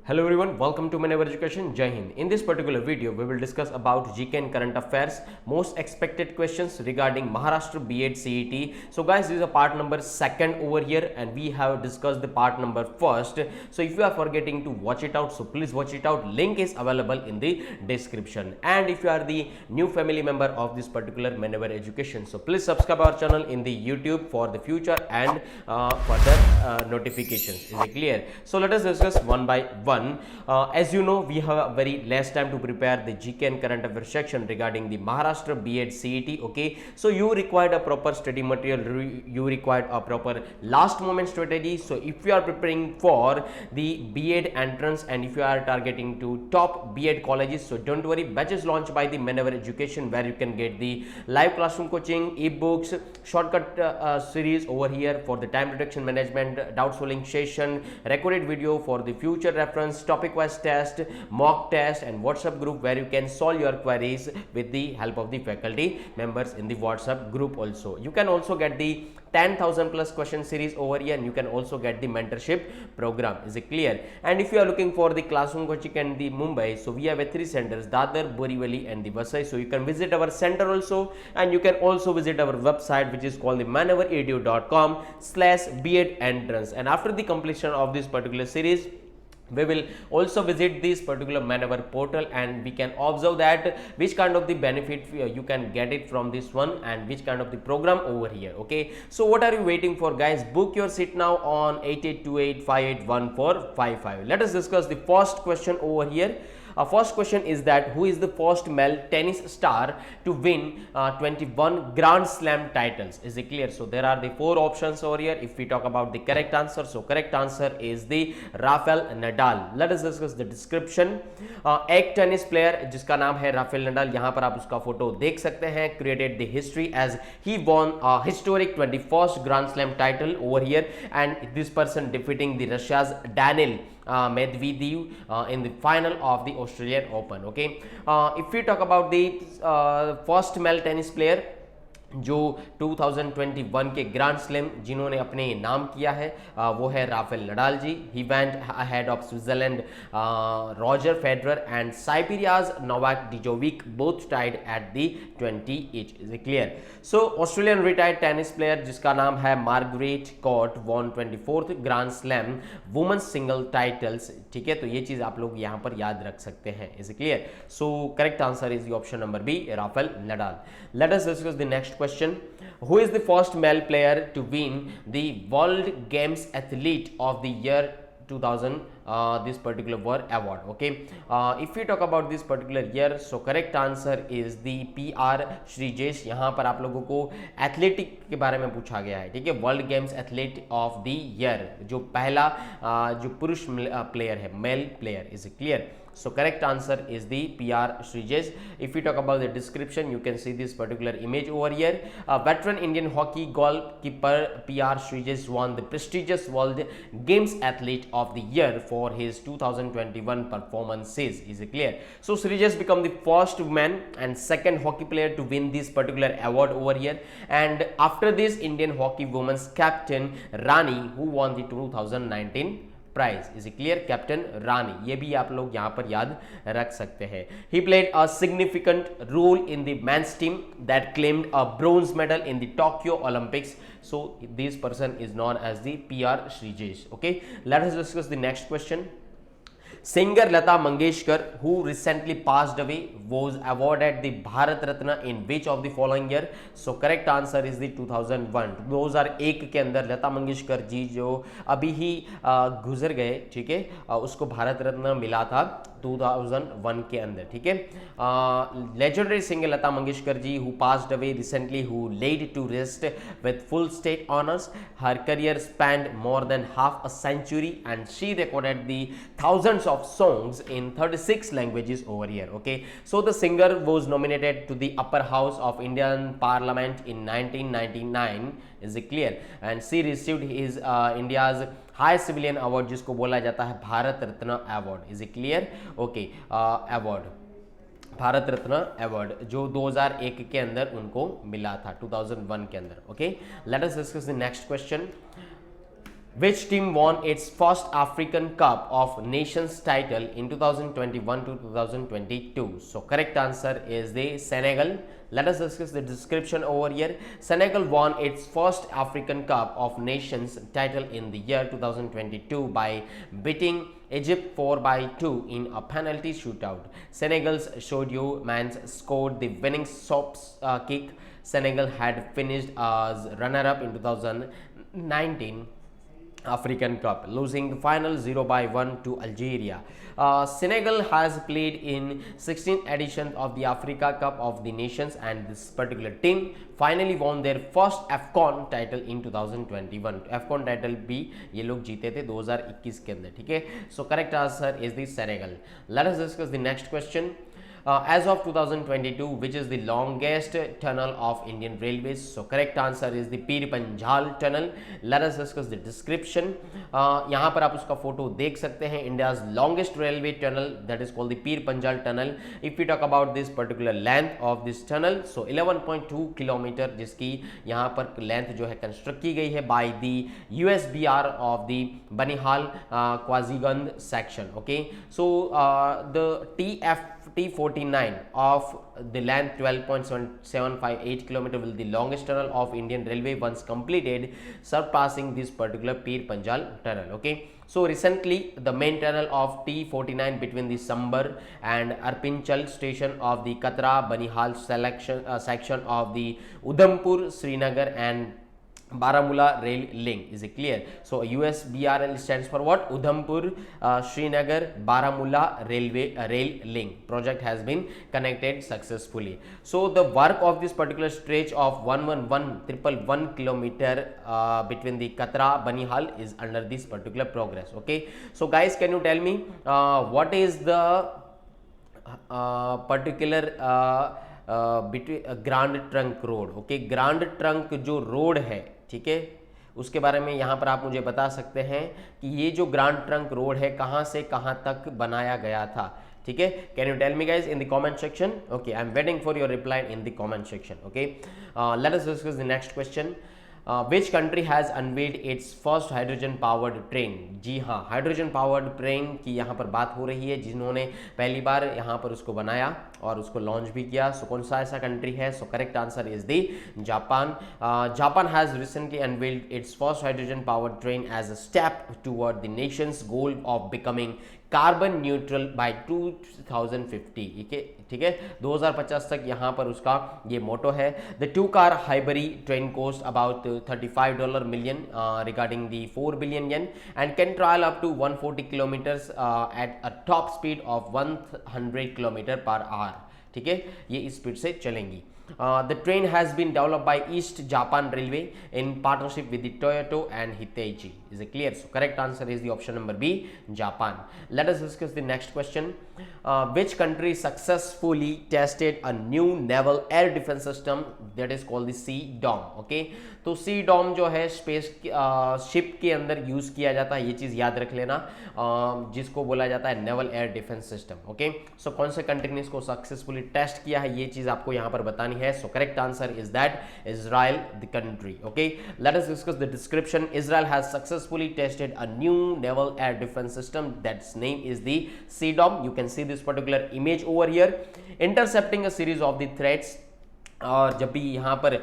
Hello everyone, welcome to Naval Education. Jai Hind. In this particular video, we will discuss about GK and current affairs, most expected questions regarding Maharashtra B.Ed Cet. So guys, this is a part number 2nd over here and we have discussed the part number 1st. So if you are forgetting to watch it out, so please watch it out. Link is available in the description. And if you are the new family member of this particular Naval Education, so please subscribe our channel in the YouTube for the future and further notifications. Is it clear? So let us discuss one by one. As you know, we have a very less time to prepare the GK and current affairs section regarding the Maharashtra B.Ed Cet. Okay, so you required a proper study material, you required a proper last moment strategy. So if you are preparing for the B.Ed entrance and if you are targeting to top B.Ed colleges, so don't worry, batches launched by the Naval Education where you can get the live classroom coaching, e-books, shortcut series over here for the time reduction management, doubt solving session, recorded video for the future reference, topic wise test, mock test and WhatsApp group where you can solve your queries with the help of the faculty members in the WhatsApp group. Also you can also get the 10,000 plus question series over here and you can also get the mentorship program. Is it clear? And if you are looking for the classroom coaching and the Mumbai, so we have 3 centers, Dadar, Borivali and the Vasai. So you can visit our center also and you can also visit our website which is called the manavaredu.com/B.Ed entrance. And after the completion of this particular series, we will also visit this particular Maneuver portal and we can observe that which kind of the benefit you can get it from this one and which kind of the program over here. Okay, so what are you waiting for, guys? Book your seat now on 8828581455. Let us discuss the first question over here. First question is that who is the first male tennis star to win 21 Grand Slam titles? Is it clear? So there are the 4 options over here. If we talk about the correct answer, so correct answer is the Rafael Nadal. Let us discuss the description. एक tennis player जिसका नाम है Rafael Nadal, यहाँ पर आप उसका photo देख सकते हैं, created the history as he won a historic 21st Grand Slam title over here and this person defeating the Russia's Daniil Medvedev in the final of the Australian Open. Okay, if we talk about the first male tennis player जो 2021 के grand slam जिन्होंने अपने नाम किया है वो है Rafael Nadal ji. He went ahead of Switzerland Roger Federer and Serbia's Novak Djokovic both tied at the 20 each. Is it clear? So Australian retired tennis player जिसका नाम है Margaret Court won 24th grand slam women's single titles. ठीक है, तो ये चीज आप लोग यहाँ पर याद रख सकते हैं. Is it clear? So correct answer is the option number B, Rafael Nadal. Let us discuss the next question. Who is the first male player to win the World Games Athlete of the Year 2000 this particular award? Okay, if we talk about this particular year, so correct answer is the PR Sreejesh. यहाँ पर आप लोगों को athletic के बारे में पूछा गया है. ठीक है, world games athlete of the year, जो पहला जो पुरुष प्लेयर है, mail player. Is it clear? So correct answer is the PR Srijesh. If we talk about the description, you can see this particular image over here. A veteran Indian hockey goalkeeper PR Srijesh won the prestigious World Games Athlete of the Year for his 2021 performances. Is it clear? So Srijesh became the first man and second hockey player to win this particular award over here. And after this, Indian hockey women's captain Rani who won the 2019 prize. Is clear? Captain Rani, ये भी आप लोग यहाँ पर याद रख सकते हैं. He played a significant role in the men's team that claimed a bronze medal in the Tokyo Olympics. So this person is known as the PR Sreejesh. Okay, let us discuss the next question. Singer Lata Mangeshkar, who recently passed away, was awarded the Bharat Ratna in which of the following year? So correct answer is the 2001. 2001 के अंदर लता मंगेशकर जी जो अभी ही गुजर गए, ठीक है, उसको भारत रत्न मिला था 2001 के अंदर. ठीक है, legendary singer Lata Mangeshkar ji who passed away recently, who laid to rest with full state honors. Her career spanned more than half a century and she recorded the thousands of songs in 36 languages over here. Okay, so the singer was nominated to the upper house of Indian Parliament in 1999. Is it clear? And she received his India's high civilian award जिसको बोला जाता है Bharat Ratna award. Is it clear? Okay, award Bharat Ratna award जो 2001 के अंदर उनको मिला था, 2001 के अंदर. Okay, let us discuss the next question. Which team won its first African Cup of Nations title in 2021 to 2022? So correct answer is the Senegal. Let us discuss the description over here. Senegal won its first African Cup of Nations title in the year 2022 by beating Egypt 4 by 2 in a penalty shootout. Senegal's Sadio Mane scored the winning kick. Senegal had finished as runner-up in 2019 African Cup, losing the final 0 by 1 to Algeria. Senegal has played in 16th edition of the Africa Cup of the Nations, and this particular team finally won their first AFCON title in 2021. AFCON title भी ये लोग जीते थे 2021 के अंदर, ठीक है. So correct answer is the Senegal. Let us discuss the next question. As of 2022, which is the longest tunnel of Indian Railways? So correct answer is the Pir Panjal tunnel. Let us discuss the description. यहाँ पर आप उसका photo देख सकते हैं. India's longest railway tunnel, that is called the Pir Panjal tunnel. If we talk about this particular length of this tunnel, so 11.2 kilometre जिसकी यहाँ पर लेंथ जो है कंस्ट्रक्ट की गई है by the USBR of the Banihal Quazigand section. Okay, so the T49 of the length 12.758 km will be the longest tunnel of Indian Railway once completed, surpassing this particular Pir Panjal tunnel. Okay, so recently the main tunnel of T49 between the Sambar and Arpinchal station of the Katra Banihal section of the Udhampur Srinagar and Baramulla rail link. Is it clear? So USBRL stands for what? Udhampur Srinagar Baramulla rail link project has been connected successfully. So the work of this particular stretch of 111,111 kilometer between the Katra Banihal is under this particular progress. Okay, so guys, can you tell me what is the particular between grand trunk road? Okay, grand trunk जो road है, ठीक है, उसके बारे में यहाँ पर आप मुझे बता सकते हैं कि ये जो ग्रांड ट्रंक रोड है कहाँ से कहाँ तक बनाया गया था, ठीक है. Can you tell me guys in the comment section? Okay, I am waiting for your reply in the comment section. Okay, let us discuss the next question. Which country has unveiled its first hydrogen powered train? जी हाँ, hydrogen powered train की यहाँ पर बात हो रही है, जिन्होंने पहली बार यहाँ पर उसको बनाया और उसको लॉन्च भी किया. सो कौन सा ऐसा कंट्री है? So correct answer is the Japan. Japan has recently unveiled its first hydrogen powered train as a step toward the nation's goal of becoming carbon neutral by 2050. ठीक है, 2050 तक यहाँ पर उसका ये मोटो है. The 2-car hybrid train cost about $35 million regarding the 4 billion yen and can travel up to 140 kilometers at a top speed of 100 kilometer per hour. ठीक है, ये इस स्पीड से चलेंगी. The train has been developed by East Japan Railway in partnership with the Toyota and Hitachi. Is it clear? So correct answer is the option number B, Japan. Let us discuss the next question. Which country successfully tested a new naval air defense system that is called the C-DOM? Okay, तो C-DOM जो है space ship के अंदर use किया जाता है, ये चीज याद रख लेना, जिसको बोला जाता है naval air defence system. Okay, so कौन से कंट्री ने इसको सक्सेसफुली टेस्ट किया है, ये चीज आपको यहाँ पर बतानी है. So correct answer is that Israel the country. Okay, let us discuss the description. Israel has successfully tested a new naval air defence system that's name is the C-DOM. You can see this particular image over here. Intercepting a series of the threats. और जब भी यहाँ पर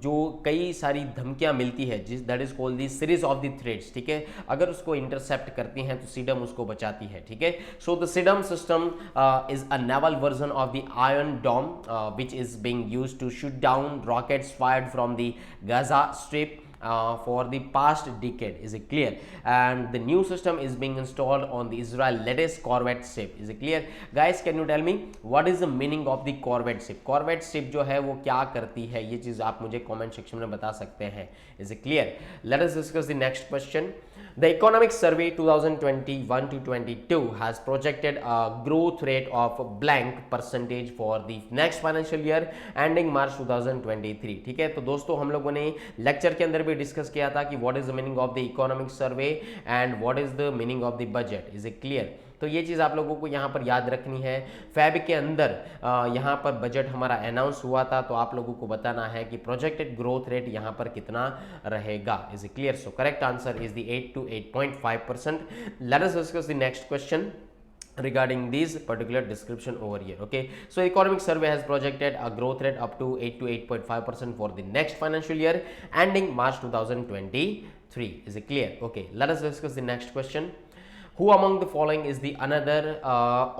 जो कई सारी धमकियाँ मिलती है, जिस that is called the series of the threads, ठीक है, अगर उसको इंटरसेप्ट करती हैं तो सीडम उसको बचाती है. ठीक है, so the C Dome system is a naval version of the iron dome which is being used to shoot down rockets fired from the Gaza strip for the past decade. Is it clear? And the new system is being installed on the Israel latest corvette ship. Is it clear? Guys, can you tell me what is the meaning of the corvette ship? Corvette ship जो है वो क्या करती है, ये चीज आप मुझे comment section में बता सकते हैं. Is it clear? Let us discuss the next question. The Economic Survey 2021 to 22 has projected a growth rate of blank percentage for the next financial year ending March 2023. ठीक है, तो दोस्तों हम लोगों ने लेक्चर के अंदर भी डिस्कस किया था कि what is the meaning of the economic survey and what is the meaning of the budget. Is it clear? तो ये चीज़ आप लोगों को यहाँ पर याद रखनी है। फैब के अंदर यहाँ पर बजट हमारा अनाउंस हुआ था, तो आप लोगों को बताना है कि प्रोजेक्टेड ग्रोथ रेट यहाँ पर कितना रहेगा। Is it clear? So correct answer is the 8 to 8.5%. Let us discuss the next question regarding this particular description over here. Okay, so economic survey has projected a growth rate up to 8 to 8.5% for the next financial year ending March 2023. Is it clear? Okay, let us discuss the next question. Who among the following is the another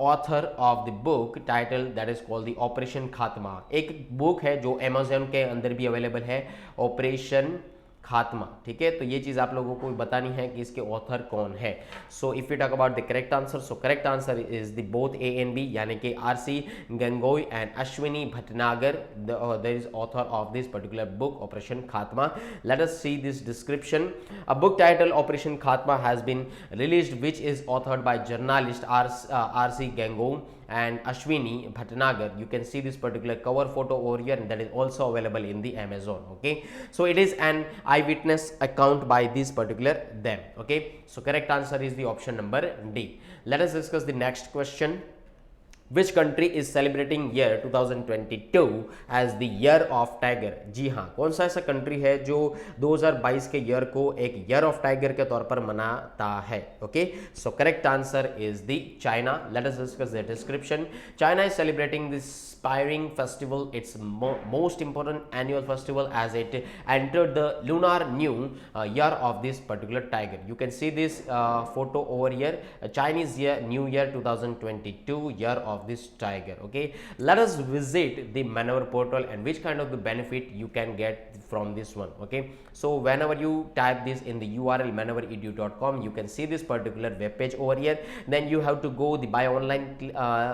author of the book title that is called the Operation Khatma? एक book है जो Amazon के अंदर भी available है, operation खात्मा। ठीक है, तो ये चीज आप लोगों को बतानी है कि इसके ऑथर कौन है। So if you talk about the correct answer, so correct answer is the both A and B, यानी कि RC Ganjoo and Ashwini Bhatnagar there is author of this particular book operation Khatma. Let us see this description. A book title operation Khatma has been released which is authored by journalist RC Ganjoo and Ashwini Bhatnagar. You can see this particular cover photo over here, and that is also available in the Amazon. Okay, so it is an eyewitness account by this particular them. Okay, so correct answer is the option number D. Let us discuss the next question. Which country is celebrating year 2022 as the year of tiger? जी हाँ, कौन सा ऐसा country है जो 2022 के year को एक year of tiger के तौर पर मनाता है? Okay, so correct answer is the China. Late us discuss the description. China is celebrating this inspiring festival, its most important annual festival, as it entered the lunar new year of this particular tiger. You can see this photo over here, Chinese year new year 2022 year of this tiger. Okay, let us visit the maneuver portal and which kind of the benefit you can get from this one. Okay, so whenever you type this in the URL maneuveredu.com, you can see this particular web page over here. Then you have to go the buy online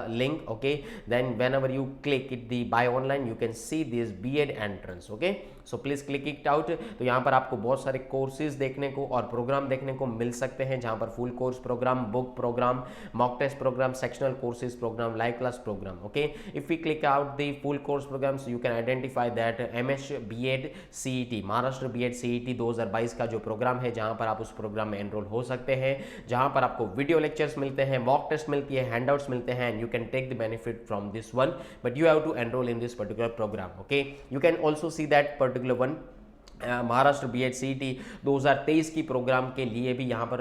link. Okay, then whenever you click it the buy online, you can see this B.ed entrance. Okay, so please click it out. तो यहाँ पर आपको बहुत सारे courses देखने को और programme देखने को मिल सकते हैं, जहाँ पर full course program, book program, mock test program, sectional courses program, live class program. Okay, if we click out the full course programs, you can identify that MS B.ed CET, Maharashtra B.ed CET 2022 का जो programme है, जहाँ पर आप उस programme में enrol हो सकते हैं, जहाँ पर आपको वीडियो लेक्चर्स मिलते हैं, मॉक टेस्ट मिलती है, हैंडआउट्स मिलते हैं, and you can take the benefit from this one, but you have to enroll in this particular program. Okay, you can also see that particular one Maharashtra B.ed CET 2023 की programme के लिए भी यहाँ पर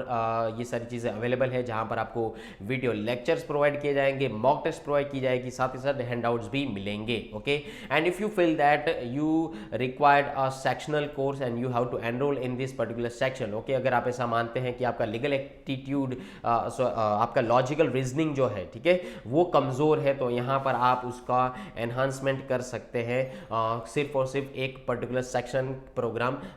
ये सारी चीज़ें अवेलेबल है, जहाँ पर आपको वीडियो लेक्चर्स प्रोवाइड किए जाएंगे, मॉक टेस्ट प्रोवाइड की जाएगी, साथ ही साथ हैंडआउट्स भी मिलेंगे. Okay, and if you feel that you required a sectional course and you have to enroll in this particular section. Okay, अगर आप ऐसा मानते हैं कि आपका लीगल एप्टीट्यूड, आपका लॉजिकल रीजनिंग जो है, ठीक है, वो कमज़ोर है, तो यहाँ पर आप उसका एनहांसमेंट कर सकते हैं सिर्फ और सिर्फ एक पर्टिकुलर सेक्शन प्रोग्राम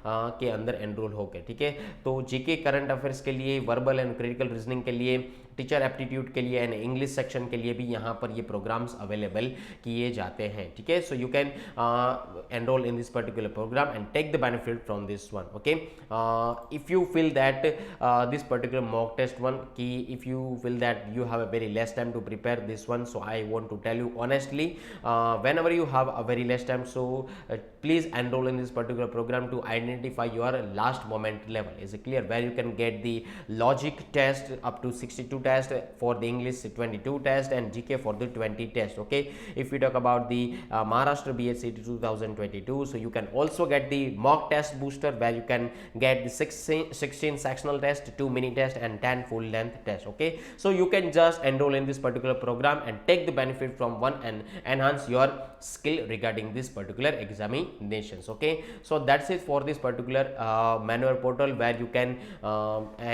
के अंदर एनरोल होकर. ठीक है, तो जीके करंट अफेयर्स के लिए, वर्बल एंड क्रिटिकल रीजनिंग के लिए, टीचर एप्टीट्यूड के लिए एंड इंग्लिश सेक्शन के लिए भी यहाँ पर ये प्रोग्राम्स अवेलेबल किए जाते हैं. ठीक है, so you can enroll in this particular program and take the benefit from this one. Okay, if you feel that this particular mock test one, कि if you feel that you have a very less time to prepare this one, so I want to tell you honestly, whenever you have a very less time, so please enroll in this particular program to identify your last moment level. Is it clear? Where you can get the logic test up to 62 test, for the English 22 test, and GK for the 20 test. Okay, if we talk about the Maharashtra B.ed CET 2022, so you can also get the mock test booster, where you can get the 16 sectional test, 2 mini test, and 10 full length test. Okay, so you can just enroll in this particular program and take the benefit from one and enhance your skill regarding this particular examinations. Okay, so that's it for this particular manual portal, where you can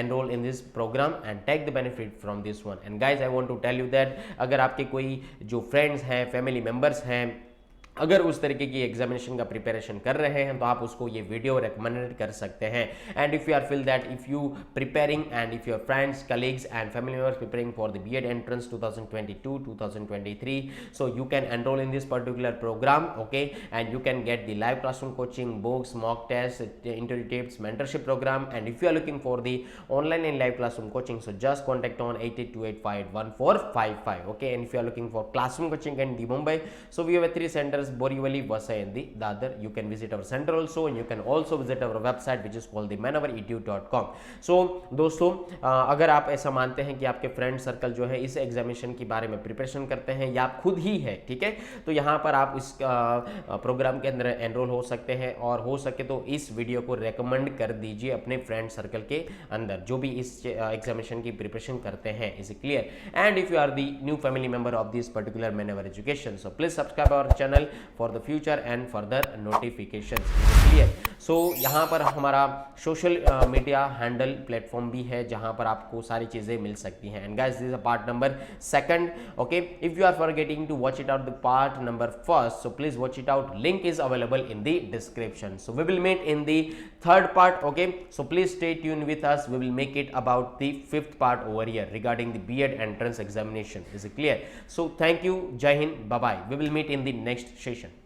enroll in this program and take the benefit from this one. And guys, I want to tell you that अगर आपके कोई जो friends हैं, family members हैं, अगर उस तरीके की एग्जामिनेशन का प्रिपरेशन कर रहे हैं, तो आप उसको ये वीडियो रिकमेंडेड कर सकते हैं. And if you are feel that if you preparing and if your friends, colleagues and family members preparing for the B.ed entrance 2022-2023, so you can enroll in this particular program. Okay, and you can get the live classroom coaching, books, mock tests, interview tips, mentorship program. And if you are looking for the online and live classroom coaching, so just contact on 8828581455. Okay, and if you are looking for classroom coaching in the Mumbai, so we have 3 centers places Borivali, Vasai and the Dadar. You can visit our center also, and you can also visit our website which is called the manoveredu.com. So दोस्तों अगर आप ऐसा मानते हैं कि आपके friend circle जो है इस एग्जामिनेशन के बारे में प्रिपरेशन करते हैं या आप खुद ही है, ठीक है, तो यहाँ पर आप इस प्रोग्राम के अंदर एनरोल हो सकते हैं, और हो सके तो इस वीडियो को रेकमेंड कर दीजिए अपने फ्रेंड सर्कल के अंदर जो भी इस एग्जामिनेशन की प्रिपरेशन करते हैं. Is it clear? And if you are the new family member of this particular Manvar education, so please subscribe our channel for the future and further notifications. Clear? So यहाँ पर हमारा सोशल मीडिया हैंडल प्लेटफॉर्म भी है जहाँ पर आपको सारी चीज़ें मिल सकती हैं. And guys, this is a part number second. Okay, if you are forgetting to watch it out the part number first, so please watch it out. Link is available in the description. So we will meet in the third part. Okay, so please stay tuned with us. We will make it about the fifth part over here regarding the B.Ed entrance examination. Is it clear? So thank you. Jai Hind. Bye bye. We will meet in the next session.